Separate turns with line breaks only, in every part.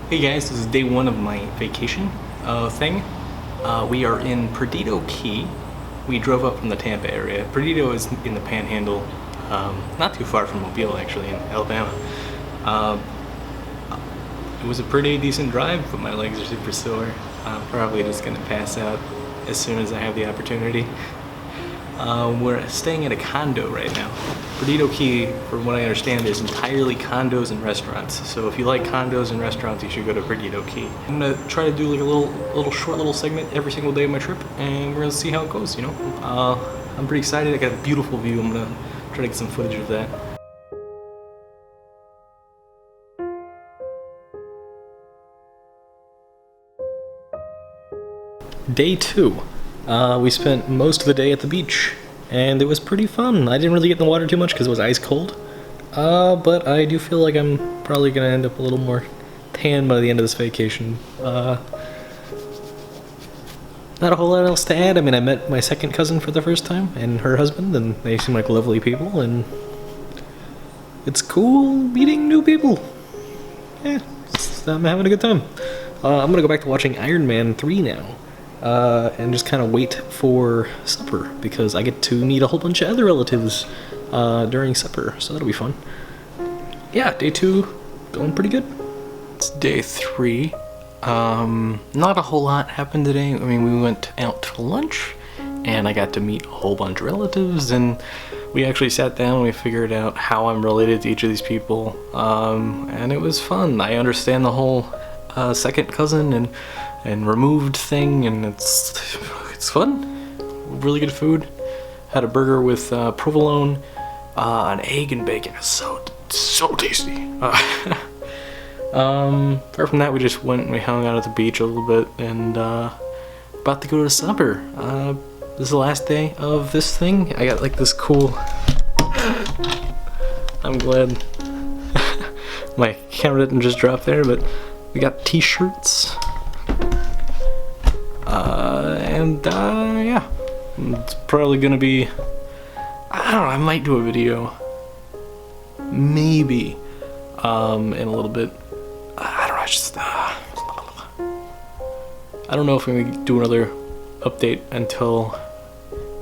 Hey guys, this is day one of my vacation thing. We are in Perdido Key. We drove up from the Tampa area. Perdido is in the Panhandle, not too far from Mobile actually, in Alabama. It was a pretty decent drive, but my legs are super sore. I'm probably just gonna pass out as soon as I have the opportunity. We're staying at a condo right now. Perdido Key, from what I understand, is entirely condos and restaurants. So if you like condos and restaurants, you should go to Perdido Key. I'm gonna try to do like a short little segment every single day of my trip, and we're gonna see how it goes. You know, I'm pretty excited. I got a beautiful view. I'm gonna try to get some footage of that. Day two. We spent most of the day at the beach, and it was pretty fun. I didn't really get in the water too much because it was ice cold, but I do feel like I'm probably gonna end up a little more tan by the end of this vacation. Not a whole lot else to add. I mean, I met my second cousin for the first time, and her husband, and they seem like lovely people, and it's cool meeting new people. Yeah, I'm having a good time. I'm gonna go back to watching Iron Man 3 now. And just kind of wait for supper, because I get to meet a whole bunch of other relatives during supper, so that'll be fun. Yeah, day two going pretty good. It's day three. Not a whole lot happened today. I mean, we went out to lunch, and I got to meet a whole bunch of relatives, and we actually sat down and we figured out how I'm related to each of these people, and it was fun. I understand the whole second cousin and removed thing, and it's fun. Really good food. Had a burger with provolone, an egg and bacon. It's so tasty. Apart from that, we just went and we hung out at the beach a little bit, and about to go to supper. This is the last day of this thing. I got like this cool. I'm glad my camera didn't just drop there, but we got t-shirts. Yeah, it's probably gonna be, I don't know, I might do a video, maybe, in a little bit. I don't know, I don't know if I'm gonna do another update until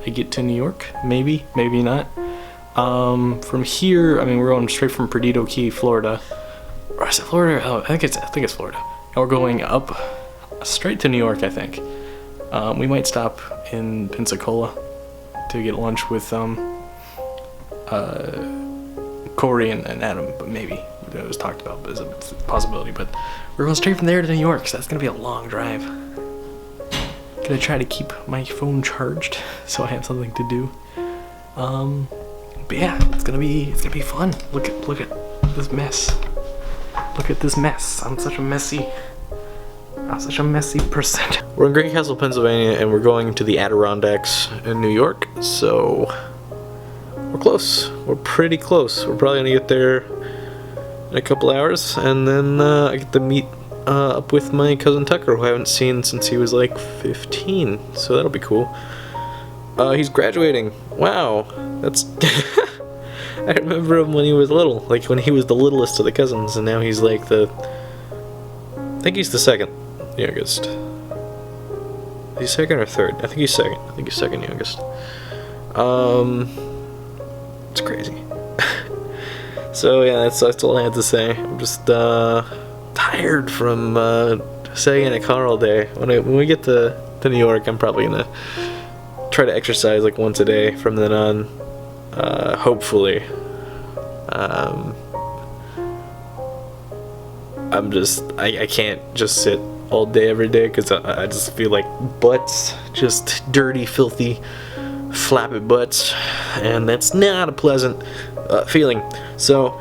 I get to New York. Maybe, maybe not. From here, I mean, we're going straight from Perdido Key, Florida. Or is it Florida? Oh, I think it's Florida. And we're going up straight to New York, I think. We might stop in Pensacola to get lunch with Corey and Adam, but maybe it was talked about as a possibility. But we're going straight from there to New York, so that's gonna be a long drive. Gonna try to keep my phone charged so I have something to do. But yeah, it's gonna be fun. Look at this mess. Look at this mess. I'm such a messy person. We're in Greencastle, Pennsylvania, and we're going to the Adirondacks in New York, so we're close. We're pretty close. We're probably gonna get there in a couple hours, and then I get to meet up with my cousin Tucker, who I haven't seen since he was like 15, so that'll be cool. He's graduating. Wow, that's I remember him when he was little, like when he was the littlest of the cousins, and now he's like I think he's the second youngest. Is he second or third? I think he's second. I think he's second youngest. It's crazy. So yeah, that's all I had to say. I'm just tired from sitting in a car all day. When we get to New York, I'm probably gonna try to exercise like once a day from then on. Hopefully. I can't just sit all day every day, because I just feel like butts, just dirty, filthy, flappy butts, and that's not a pleasant feeling. So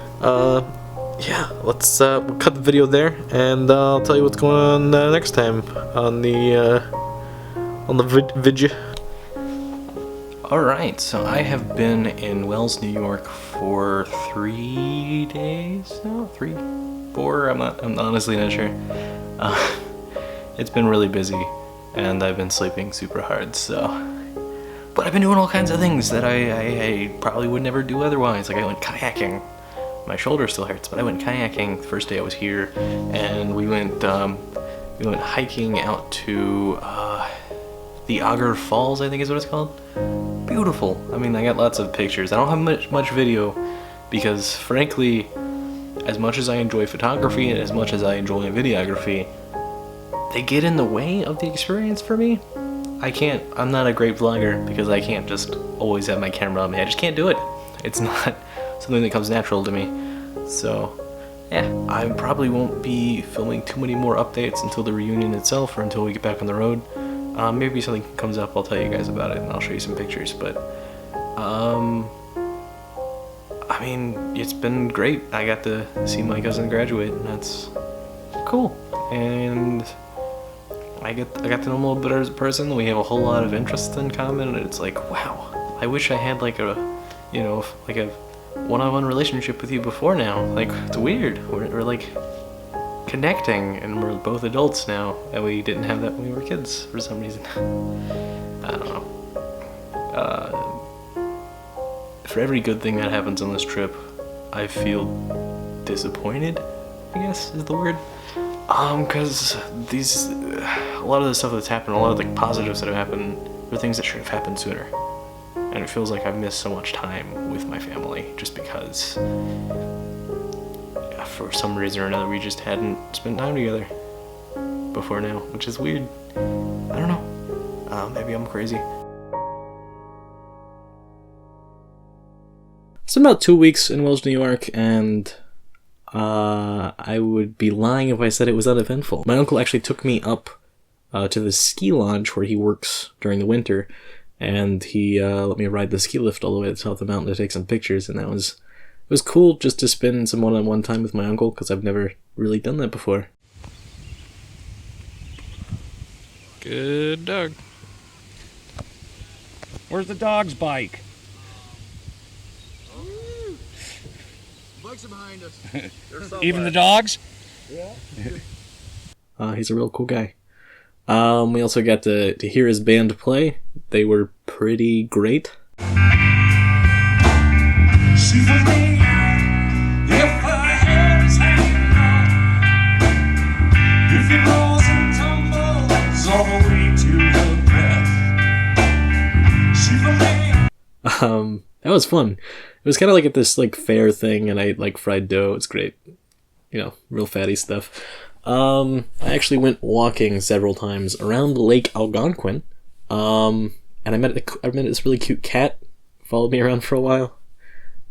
yeah, let's we'll cut the video there, and I'll tell you what's going on next time on the video. Alright, so I have been in Wells, New York for 3 days now? 3? 4? I'm honestly not sure. It's been really busy, and I've been sleeping super hard, so. But I've been doing all kinds of things that I probably would never do otherwise. Like I went kayaking my shoulder still hurts. But I went kayaking the first day I was here, and we went hiking out to the Auger Falls, I think is what it's called. Beautiful. I mean, I got lots of pictures. I don't have much video because, frankly, as much as I enjoy photography and as much as I enjoy videography, they get in the way of the experience for me. I'm not a great vlogger because I can't just always have my camera on me. I just can't do it. It's not something that comes natural to me. So, yeah, I probably won't be filming too many more updates until the reunion itself or until we get back on the road. Maybe something comes up, I'll tell you guys about it and I'll show you some pictures, but I mean, it's been great. I got to see my cousin graduate, and that's cool. And I got to know him a little better as a person. We have a whole lot of interests in common, and it's like, wow, I wish I had like a one-on-one relationship with you before now. Like, it's weird. We're like connecting, and we're both adults now, and we didn't have that when we were kids for some reason. I don't know. For every good thing that happens on this trip, I feel disappointed, I guess is the word. Cause a lot of the stuff that's happened, a lot of the positives that have happened, are things that should have happened sooner. And it feels like I've missed so much time with my family just because for some reason or another we just hadn't spent time together before now, which is weird. I don't know. Maybe I'm crazy. It's been about 2 weeks in Wells, New York, and I would be lying if I said it was uneventful. My uncle actually took me up to the ski lodge where he works during the winter, and he let me ride the ski lift all the way to the top of the mountain to take some pictures, and it was cool just to spend some one-on-one time with my uncle, because I've never really done that before. Good dog.
Where's the dog's bike?
Bikes are behind us.
Even the dogs?
Yeah.
He's a real cool guy. We also got to hear his band play. They were pretty great. That was fun. It was kind of like at this like fair thing, and I like fried dough. It's great, real fatty stuff. I actually went walking several times around Lake Algonquin, and I met this really cute cat. Followed me around for a while.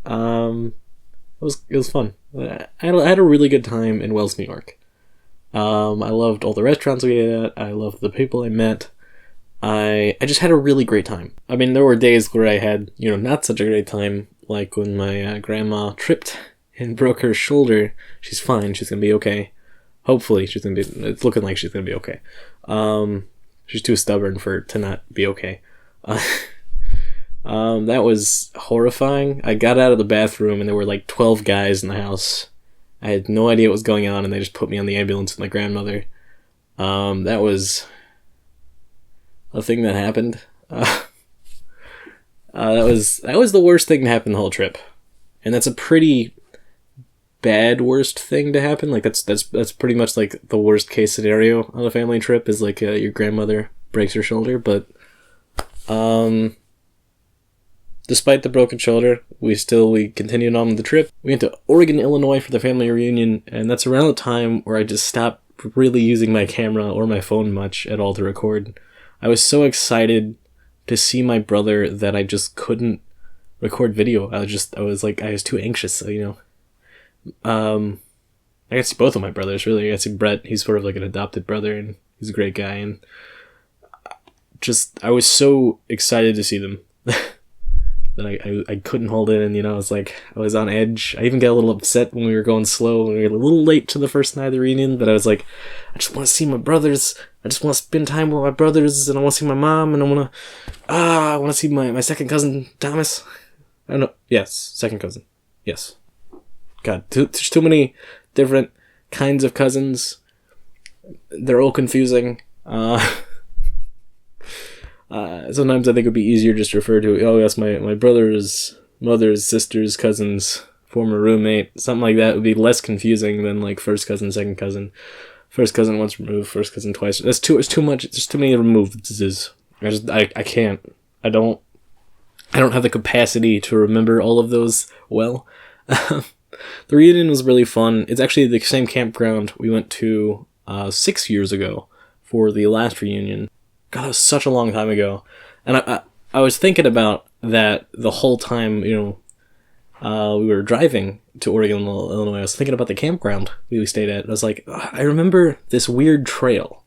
It was fun. I had a really good time in Wells, New York. I loved all the restaurants we ate at. I loved the people I met. I just had a really great time. I mean, there were days where I had, not such a great time, like when my grandma tripped and broke her shoulder. She's fine. She's gonna be okay. Hopefully, it's looking like she's gonna be okay. She's too stubborn to not be okay. That was horrifying. I got out of the bathroom and there were like 12 guys in the house. I had no idea what was going on, and they just put me on the ambulance with my grandmother. That was a thing that happened. That was the worst thing to happen the whole trip, and that's a pretty bad worst thing to happen. Like that's pretty much like the worst case scenario on a family trip is like your grandmother breaks her shoulder. But despite the broken shoulder, we continued on with the trip. We went to Oregon, Illinois for the family reunion, and that's around the time where I just stopped really using my camera or my phone much at all to record. I was so excited to see my brother that I just couldn't record video. I was too anxious, I got to see both of my brothers, really. I got to see Brett. He's sort of like an adopted brother, and he's a great guy, and I was so excited to see them that I couldn't hold it, and I was on edge. I even got a little upset when we were going slow, and we were a little late to the first night of the reunion, but I was like, I just want to see my brothers. I just want to spend time with my brothers, and I want to see my mom, and I want to see my second cousin, Thomas. I don't know. Yes, second cousin. Yes. God, there's too many different kinds of cousins. They're all confusing. Sometimes I think it would be easier just to refer to, oh yes, my brother's, mother's, sister's, cousins, former roommate, something like that would be less confusing than like first cousin, second cousin, first cousin once removed, first cousin twice. It's too much. It's just too many removed. I can't. I don't have the capacity to remember all of those well. The reunion was really fun. It's actually the same campground we went to 6 years ago for the last reunion. God, that was such a long time ago. And I was thinking about that the whole time, we were driving to Oregon, Illinois. I was thinking about the campground we stayed at. I was like, I remember this weird trail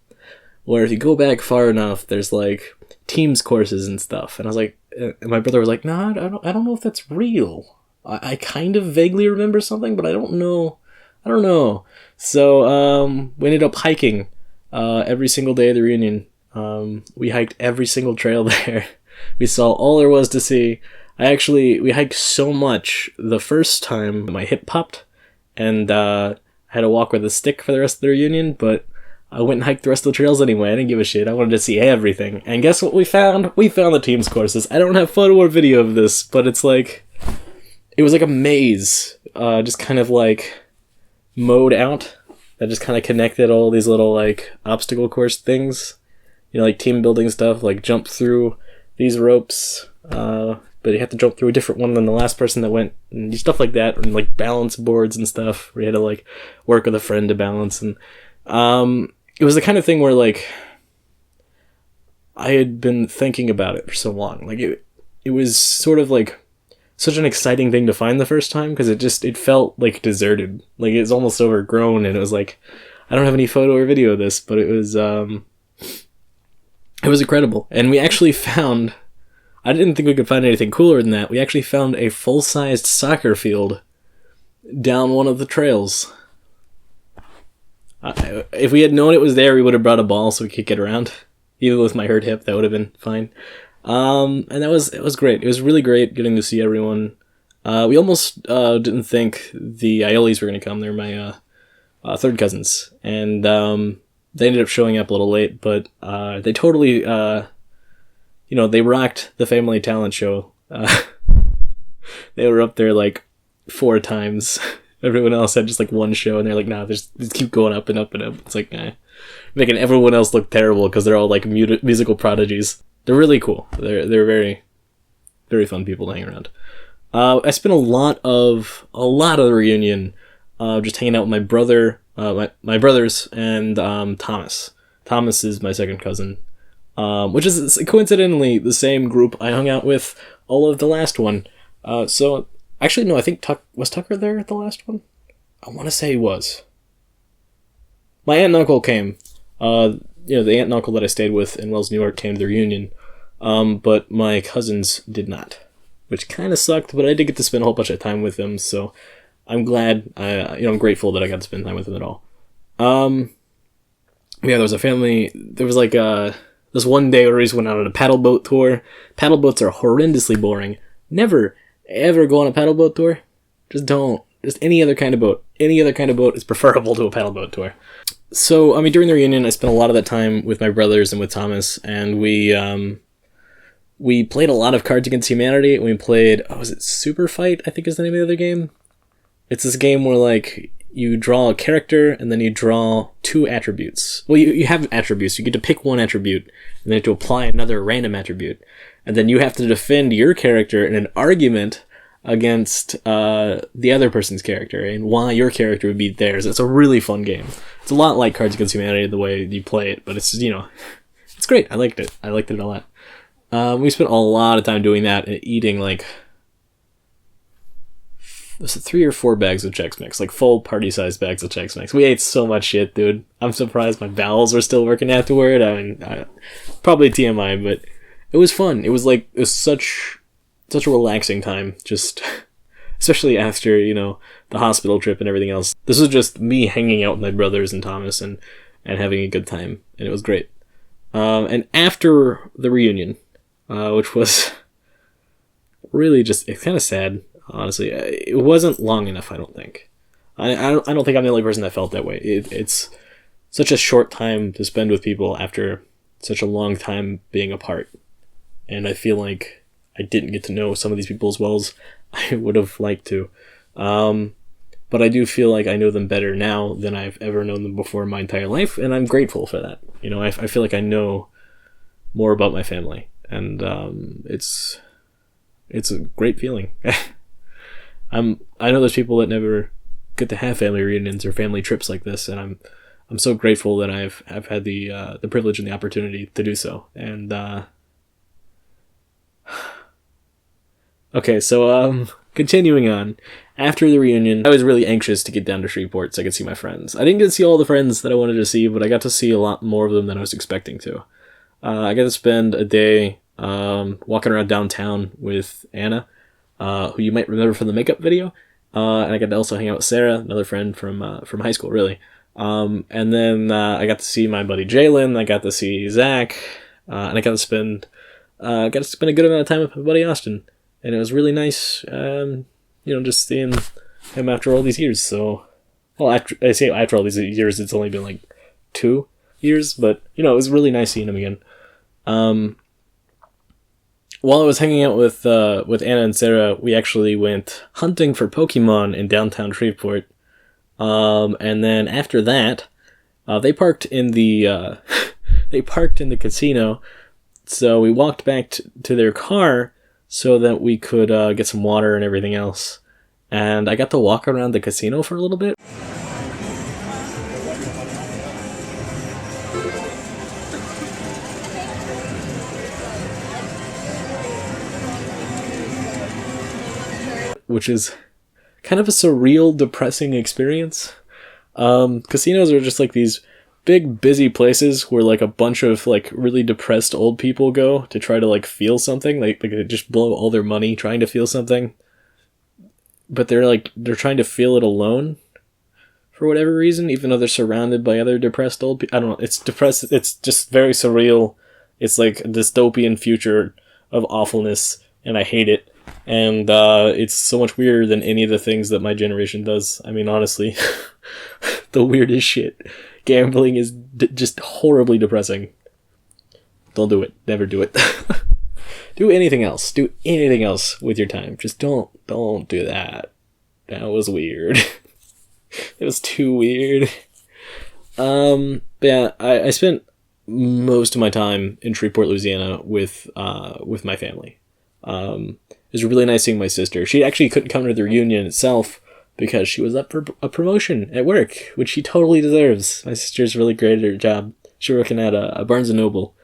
where if you go back far enough, there's like teams courses and stuff. And I was like, and my brother was like, no, I don't know if that's real. I kind of vaguely remember something, but I don't know. So we ended up hiking every single day of the reunion. We hiked every single trail there. We saw all there was to see. We hiked so much the first time my hip popped, and I had to walk with a stick for the rest of the reunion, but I went and hiked the rest of the trails anyway. I didn't give a shit. I wanted to see everything. And guess what we found? We found the team's courses. I don't have photo or video of this, but it was like a maze, just kind of like mowed out, that just kind of connected all these little like obstacle course things, like team building stuff, like jump through these ropes, but you have to jump through a different one than the last person that went, and stuff like that, and like balance boards and stuff where you had to like work with a friend to balance. And it was the kind of thing where like I had been thinking about it for so long. Like it was sort of like such an exciting thing to find the first time, because it felt like deserted, like it's almost overgrown, and it was like, I don't have any photo or video of this, but it was incredible. And we actually found, I didn't think we could find anything cooler than that, we actually found a full-sized soccer field down one of the trails. If we had known it was there, we would have brought a ball so we could get around. Even with my hurt hip, that would have been fine. And it was great. It was really great getting to see everyone. We almost didn't think the Iolis were going to come. They're my third cousins, and they ended up showing up a little late, but they totally, they rocked the family talent show. They were up there like 4 times. Everyone else had just like one show, and they're like, nah, just keep going up and up and up. It's like, making everyone else look terrible because they're all like musical prodigies. They're really cool. They're very, very fun people to hang around. I spent a lot of the reunion just hanging out with my brother, my brothers, and Thomas. Thomas is my second cousin, which is coincidentally the same group I hung out with all of the last one. So actually, no, I think was Tucker there at the last one? I want to say he was. My aunt and uncle came. The aunt and uncle that I stayed with in Wells, New York came to the reunion, but my cousins did not, which kind of sucked, but I did get to spend a whole bunch of time with them, so I'm glad, I'm grateful that I got to spend time with them at all. There was a family, there was like, this one day where we just went out on a paddle boat tour. Paddle boats are horrendously boring. Never, ever go on a paddle boat tour. Just don't. Just any other kind of boat. Any other kind of boat is preferable to a paddle boat tour. So, during the reunion, I spent a lot of that time with my brothers and with Thomas, and we played a lot of Cards Against Humanity, and we played, was it Super Fight, I think is the name of the other game? It's this game where, like, you draw a character, and then you draw 2 attributes. Well, you have attributes, you get to pick one attribute, and then you have to apply another random attribute, and then you have to defend your character in an argument against the other person's character, and why your character would beat theirs. It's a really fun game. It's a lot like Cards Against Humanity, the way you play it, but it's, it's great. I liked it. I liked it a lot. We spent a lot of time doing that and eating, like, was it 3 or 4 bags of Chex Mix, like full party-sized bags of Chex Mix. We ate so much shit, dude. I'm surprised my bowels were still working afterward. Probably TMI, but it was fun. It was such a relaxing time, just especially after, the hospital trip and everything else. This was just me hanging out with my brothers and Thomas and having a good time, and it was great. And after the reunion, which was really just, it's kind of sad, honestly. It wasn't long enough, I don't think. I don't think I'm the only person that felt that way. It's such a short time to spend with people after such a long time being apart. And I feel like I didn't get to know some of these people as well as I would have liked to. But I do feel like I know them better now than I've ever known them before in my entire life, and I'm grateful for that. You know, I feel like I know more about my family, and it's a great feeling. I know there's people that never get to have family reunions or family trips like this, and I'm so grateful that I've had the privilege and the opportunity to do so. And okay, so continuing on. After the reunion, I was really anxious to get down to Shreveport so I could see my friends. I didn't get to see all the friends that I wanted to see, but I got to see a lot more of them than I was expecting to. I got to spend a day walking around downtown with Anna, who you might remember from the makeup video, and I got to also hang out with Sarah, another friend from high school, really. And then I got to see my buddy Jalen. I got to see Zach, and I got to spend a good amount of time with my buddy Austin, and it was really nice. Just seeing him after all these years. So, well, after all these years, it's only been like 2 years, but it was really nice seeing him again. While I was hanging out with Anna and Sarah, we actually went hunting for Pokemon in downtown Shreveport. And then after that, they parked in the casino. So we walked back to their car so that we could get some water and everything else. And I got to walk around the casino for a little bit. Which is kind of a surreal, depressing experience. Casinos are just like these big, busy places where like a bunch of like really depressed old people go to try to like feel something. Like they just blow all their money trying to feel something. But they're trying to feel it alone for whatever reason, even though they're surrounded by other depressed old people. I don't know. It's depressed. It's just very surreal. It's like a dystopian future of awfulness, and I hate it. And it's so much weirder than any of the things that my generation does. I mean, honestly, the weirdest shit. Gambling is just horribly depressing. Don't do it. Never do it. Do anything else. Do anything else with your time. Just don't do that. That was weird. It was too weird. But yeah, I spent most of my time in Shreveport, Louisiana with my family. It was really nice seeing my sister. She actually couldn't come to the reunion itself because she was up for a promotion at work, which she totally deserves. My sister's really great at her job. She's working at a Barnes & Noble.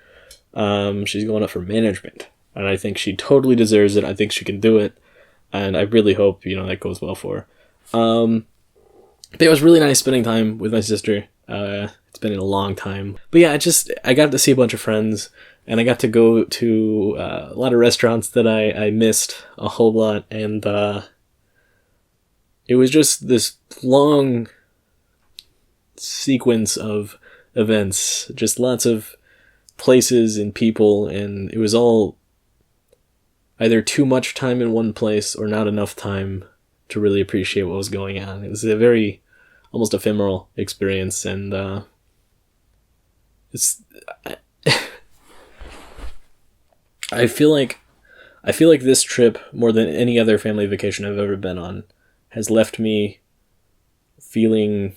She's going up for management, and I think she totally deserves it. I think she can do it, and I really hope, that goes well for her. But it was really nice spending time with my sister. It's been a long time. But yeah, I got to see a bunch of friends, and I got to go to a lot of restaurants that I missed a whole lot, and it was just this long sequence of events, just lots of places and people, and it was all either too much time in one place or not enough time to really appreciate what was going on. It was a very almost ephemeral experience, and I feel like this trip, more than any other family vacation I've ever been on, has left me feeling,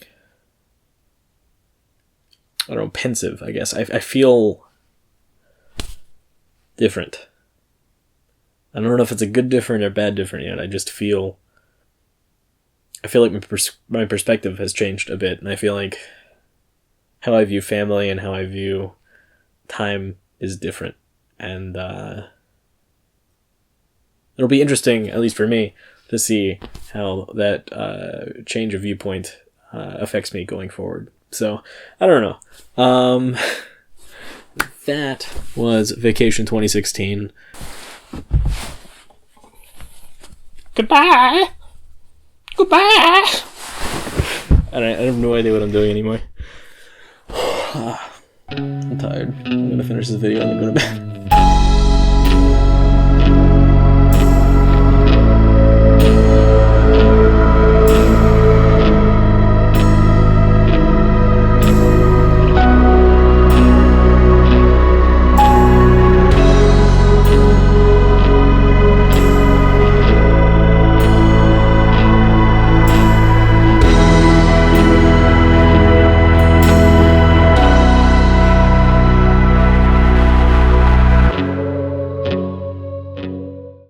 I don't know, pensive, I guess. I feel different. I don't know if it's a good different or bad different yet. I feel like my perspective has changed a bit, and I feel like how I view family and how I view time is different. And it'll be interesting, at least for me, to see how that change of viewpoint affects me going forward. So, I don't know. That was Vacation 2016. Goodbye! Goodbye! I have no idea what I'm doing anymore. I'm tired. I'm gonna finish this video and then go to bed.